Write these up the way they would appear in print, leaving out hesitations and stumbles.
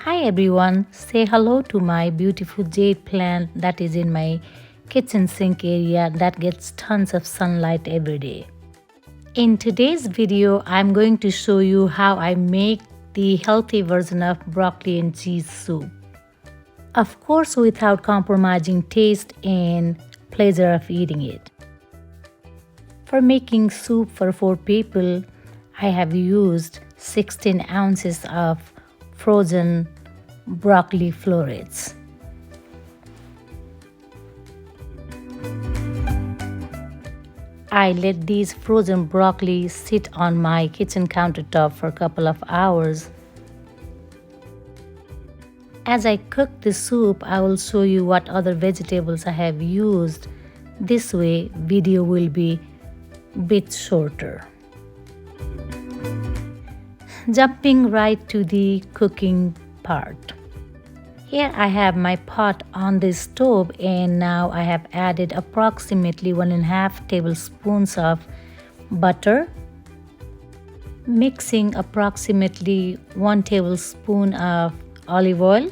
Hi everyone, say hello to my beautiful jade plant that is in my kitchen sink area that gets tons of sunlight every day. In today's video, I'm going to show you how I make the healthy version of broccoli and cheese soup. Of course, without compromising taste and pleasure of eating it. For making soup for 4 people, I have used 16 ounces of frozen broccoli florets. I let these frozen broccoli sit on my kitchen countertop for a couple of hours. As I cook the soup, I will show you what other vegetables I have used. This way, video will be a bit shorter. Jumping right to the cooking part. Here I have my pot on the stove and now I have added approximately 1.5 tablespoons of butter, mixing approximately 1 tablespoon of olive oil.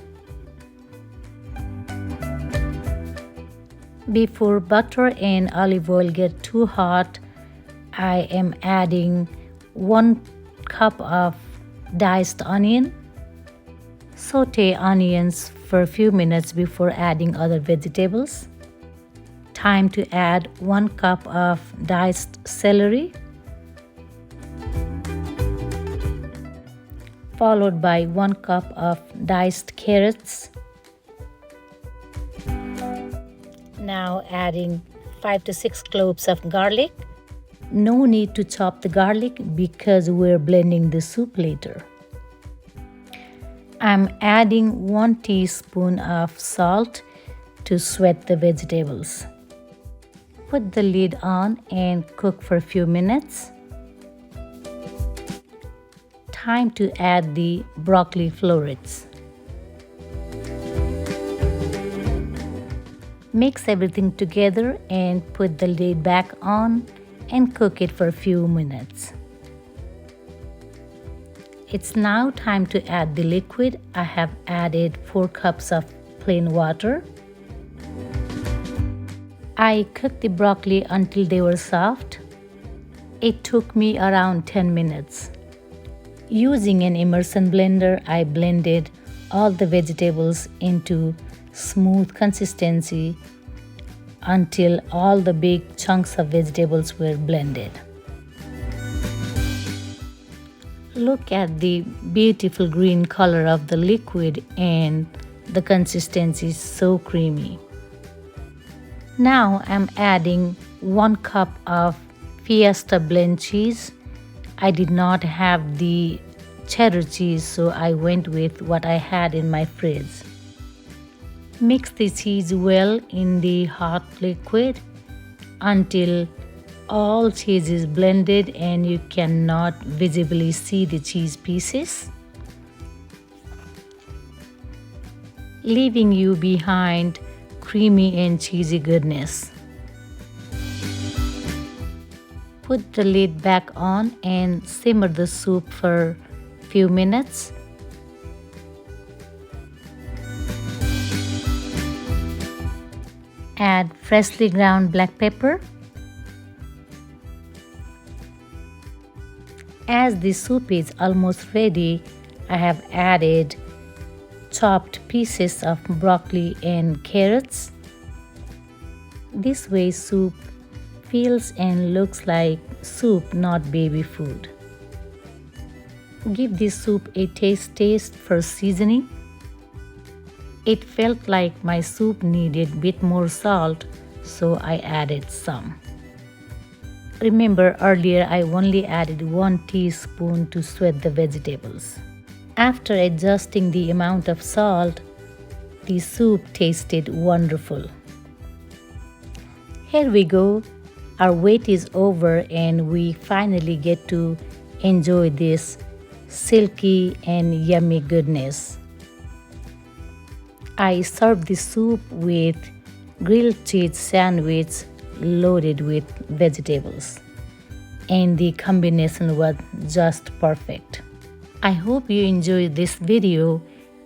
Before butter and olive oil get too hot, I am adding 1 cup of diced onion. Saute onions for a few minutes before adding other vegetables. Time to add 1 cup of diced celery, followed by 1 cup of diced carrots. Now adding 5 to 6 cloves of garlic. No need to chop the garlic because we're blending the soup later. I'm adding 1 teaspoon of salt to sweat the vegetables. Put the lid on and cook for a few minutes. Time to add the broccoli florets. Mix everything together and put the lid back on and cook it for a few minutes. It's now time to add the liquid. I have added 4 cups of plain water. I cooked the broccoli until they were soft. It took me around 10 minutes. Using an immersion blender, I blended all the vegetables into smooth consistency until all the big chunks of vegetables were blended. Look at the beautiful green color of the liquid and the consistency is so creamy. Now I'm adding 1 cup of Fiesta blend cheese. I did not have the cheddar cheese, so I went with what I had in my fridge. Mix the cheese well in the hot liquid until all cheese is blended and you cannot visibly see the cheese pieces, leaving you behind creamy and cheesy goodness. Put the lid back on and simmer the soup for a few minutes. Add freshly ground black pepper. As the soup is almost ready, I have added chopped pieces of broccoli and carrots. This way soup feels and looks like soup, not baby food. Give this soup a taste for seasoning. It felt like my soup needed a bit more salt, so I added some. Remember earlier I only added 1 teaspoon to sweat the vegetables. After adjusting the amount of salt, the soup tasted wonderful. Here we go. Our wait is over and we finally get to enjoy this silky and yummy goodness. I served the soup with grilled cheese sandwich loaded with vegetables, and the combination was just perfect. I hope you enjoyed this video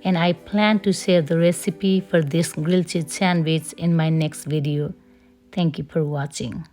and I plan to share the recipe for this grilled cheese sandwich in my next video. Thank you for watching.